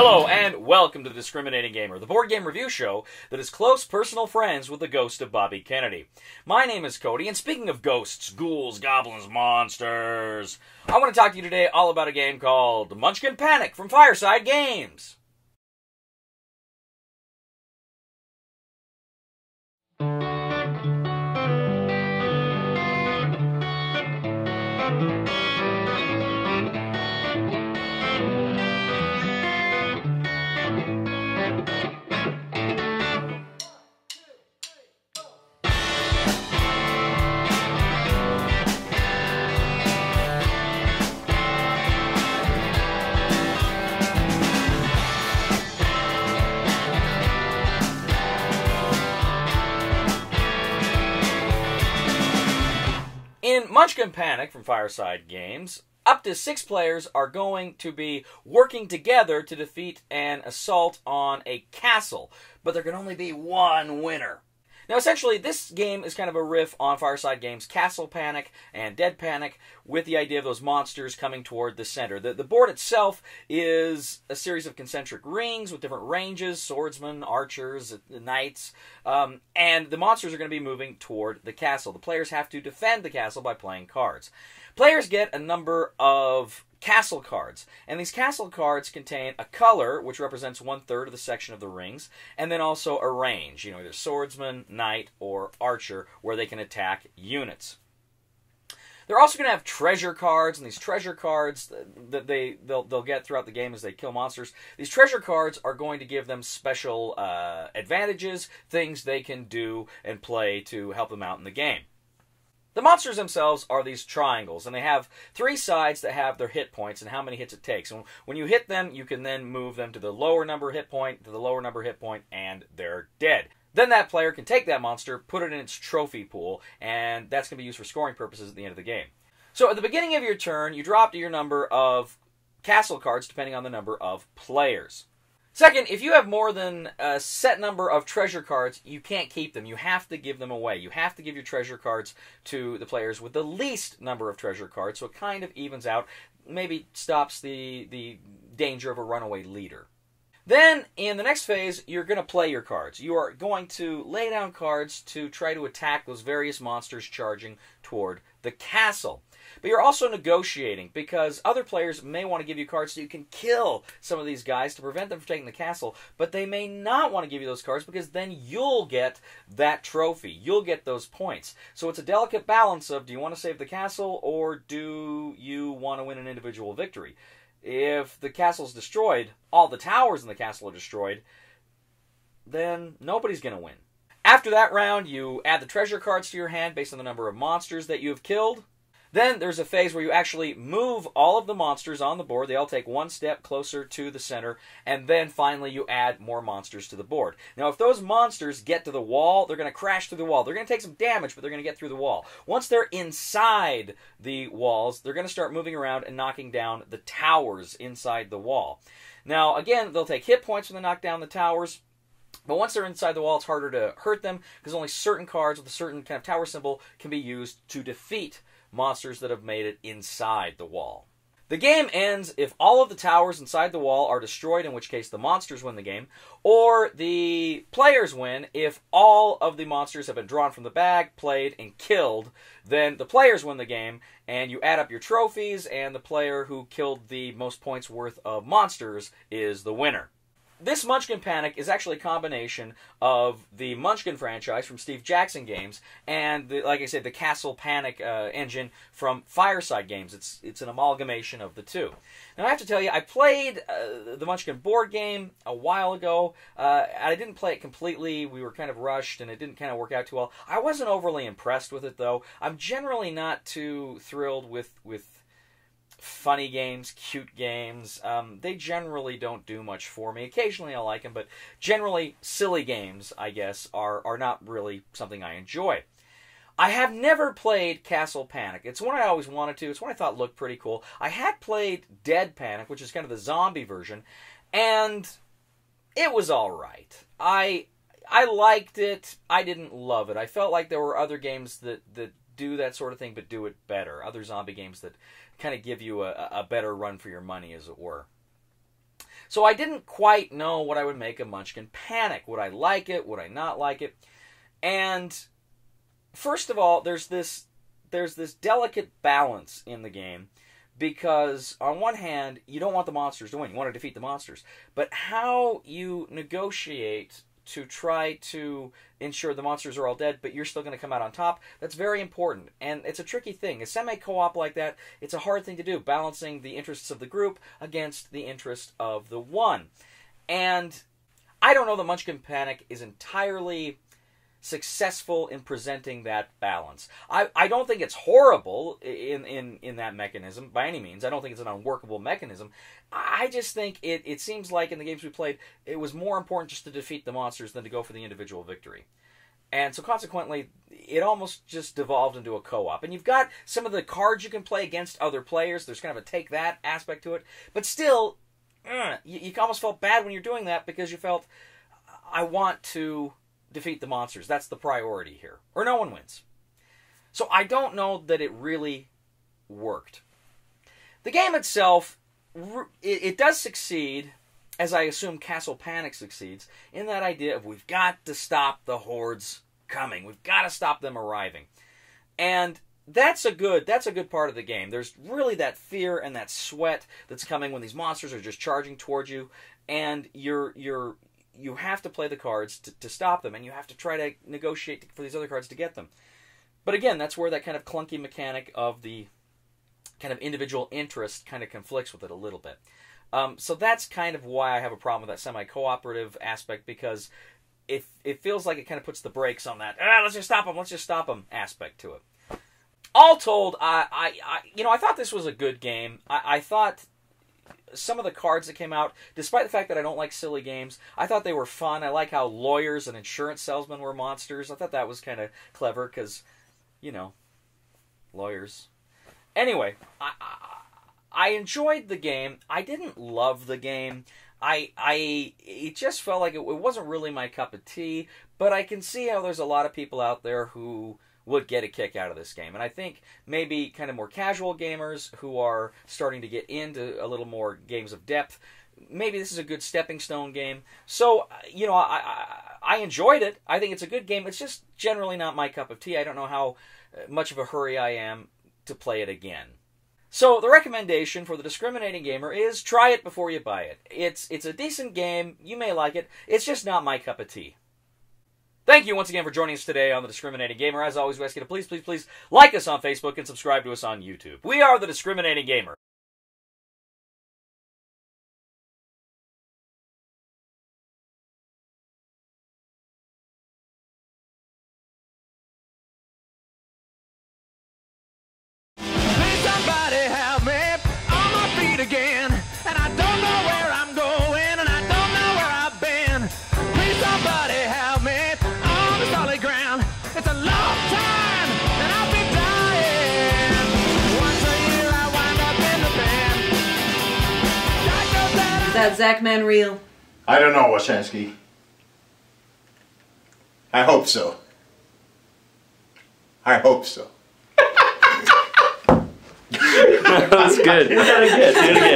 Hello, and welcome to The Discriminating Gamer, the board game review show that is close personal friends with the ghost of Bobby Kennedy. My name is Cody, and speaking of ghosts, ghouls, goblins, monsters, I want to talk to you today all about a game called Munchkin Panic from Fireside Games. In Munchkin Panic from Fireside Games, up to 6 players are going to be working together to defeat an assault on a castle, but there can only be one winner. Now, essentially, this game is kind of a riff on Fireside Games' Castle Panic and Dead Panic, with the idea of those monsters coming toward the center. The board itself is a series of concentric rings with different ranges, swordsmen, archers, knights, and the monsters are going to be moving toward the castle. The players have to defend the castle by playing cards. Players get a number of castle cards, and these castle cards contain a color, which represents 1/3 of the section of the rings, and then also a range, either swordsman, knight, or archer, where they can attack units. They're also going to have treasure cards, and these treasure cards that they'll get throughout the game as they kill monsters. These treasure cards are going to give them special advantages, things they can do and play to help them out in the game. The monsters themselves are these triangles, and they have 3 sides that have their hit points and how many hits it takes. And when you hit them, you can then move them to the lower number hit point, and they're dead. Then that player can take that monster, put it in its trophy pool, and that's going to be used for scoring purposes at the end of the game. So at the beginning of your turn, you drop to your number of castle cards, depending on the number of players. Second, if you have more than a set number of treasure cards, you can't keep them. You have to give them away. You have to give your treasure cards to the players with the least number of treasure cards, so it kind of evens out, maybe stops the danger of a runaway leader. Then, in the next phase, you're going to play your cards. You are going to lay down cards to try to attack those various monsters charging toward the castle. But you're also negotiating, because other players may want to give you cards so you can kill some of these guys to prevent them from taking the castle, but they may not want to give you those cards because then you'll get that trophy. You'll get those points. So it's a delicate balance of, do you want to save the castle, or do you want to win an individual victory? If the castle's destroyed, all the towers in the castle are destroyed, then nobody's going to win. After that round, you add the treasure cards to your hand based on the number of monsters that you have killed. Then there's a phase where you actually move all of the monsters on the board. They all take one step closer to the center, and then finally you add more monsters to the board. Now, if those monsters get to the wall, they're going to crash through the wall. They're going to take some damage, but they're going to get through the wall. Once they're inside the walls, they're going to start moving around and knocking down the towers inside the wall. Now, again, they'll take hit points when they knock down the towers. But once they're inside the wall, it's harder to hurt them, because only certain cards with a certain kind of tower symbol can be used to defeat monsters that have made it inside the wall. The game ends if all of the towers inside the wall are destroyed, in which case the monsters win the game, or the players win if all of the monsters have been drawn from the bag, played, and killed. Then the players win the game, and you add up your trophies, and the player who killed the most points worth of monsters is the winner. This Munchkin Panic is actually a combination of the Munchkin franchise from Steve Jackson Games and, like I said, the Castle Panic engine from Fireside Games. It's an amalgamation of the two. Now, I have to tell you, I played the Munchkin board game a while ago. I didn't play it completely. We were kind of rushed, and it didn't kind of work out too well. I wasn't overly impressed with it, though. I'm generally not too thrilled with funny games, cute games. They generally don't do much for me. Occasionally I like them, but generally silly games, I guess, are not really something I enjoy. I have never played Castle Panic. It's one I always wanted to. It's one I thought looked pretty cool. I had played Dead Panic, which is kind of the zombie version, and it was all right. I liked it. I didn't love it. I felt like there were other games that do that sort of thing, but do it better. Other zombie games that kind of give you a better run for your money, as it were. So I didn't quite know what I would make of Munchkin Panic. Would I like it? Would I not like it? And first of all, there's this delicate balance in the game, because on one hand, you don't want the monsters to win. You want to defeat the monsters. But how you negotiate to try to ensure the monsters are all dead, but you're still going to come out on top, that's very important. And it's a tricky thing. A semi-co-op like that, it's a hard thing to do, balancing the interests of the group against the interest of the one. And I don't know that Munchkin Panic is entirely successful in presenting that balance. I don't think it's horrible in that mechanism by any means. I don't think it's an unworkable mechanism. I just think it seems like in the games we played, it was more important just to defeat the monsters than to go for the individual victory. And so consequently, it almost just devolved into a co-op. And you've got some of the cards you can play against other players. There's kind of a take that aspect to it. But still, you almost felt bad when you're doing that, because you felt, I want to defeat the monsters. That's the priority here. Or no one wins. So I don't know that it really worked. The game itself, it does succeed, as I assume Castle Panic succeeds, in that idea of we've got to stop the hordes coming. We've got to stop them arriving. And that's a good part of the game. There's really that fear and that sweat that's coming when these monsters are just charging towards you, and you have to play the cards to stop them, and you have to try to negotiate for these other cards to get them. But again, that's where that kind of clunky mechanic of the kind of individual interest kind of conflicts with it a little bit. So that's kind of why I have a problem with that semi-cooperative aspect, because it feels like it kind of puts the brakes on that, let's just stop them aspect to it. All told, I thought this was a good game. I thought some of the cards that came out, despite the fact that I don't like silly games, I thought they were fun. I like how lawyers and insurance salesmen were monsters. I thought that was kind of clever because, lawyers. Anyway, I enjoyed the game. I didn't love the game. It just felt like it wasn't really my cup of tea, but I can see how there's a lot of people out there who would get a kick out of this game. And I think maybe kind of more casual gamers who are starting to get into a little more games of depth, maybe this is a good stepping stone game. So, I enjoyed it. I think it's a good game. It's just generally not my cup of tea. I don't know how much of a hurry I am to play it again. So the recommendation for the discriminating gamer is try it before you buy it. It's a decent game. You may like it. It's just not my cup of tea. Thank you once again for joining us today on The Discriminating Gamer. As always, we ask you to please like us on Facebook and subscribe to us on YouTube. We are The Discriminating Gamer. Please somebody help me on my feet again. And I don't know where I'm going, and I don't know where I've been. Please somebody help me on the solid ground. It's a long time, and I'll be dying. Once a year I wind up in the band. Is that Zach Man real? I don't know, Washansky. I hope so. I hope so. That's good. Do that again. Do it again.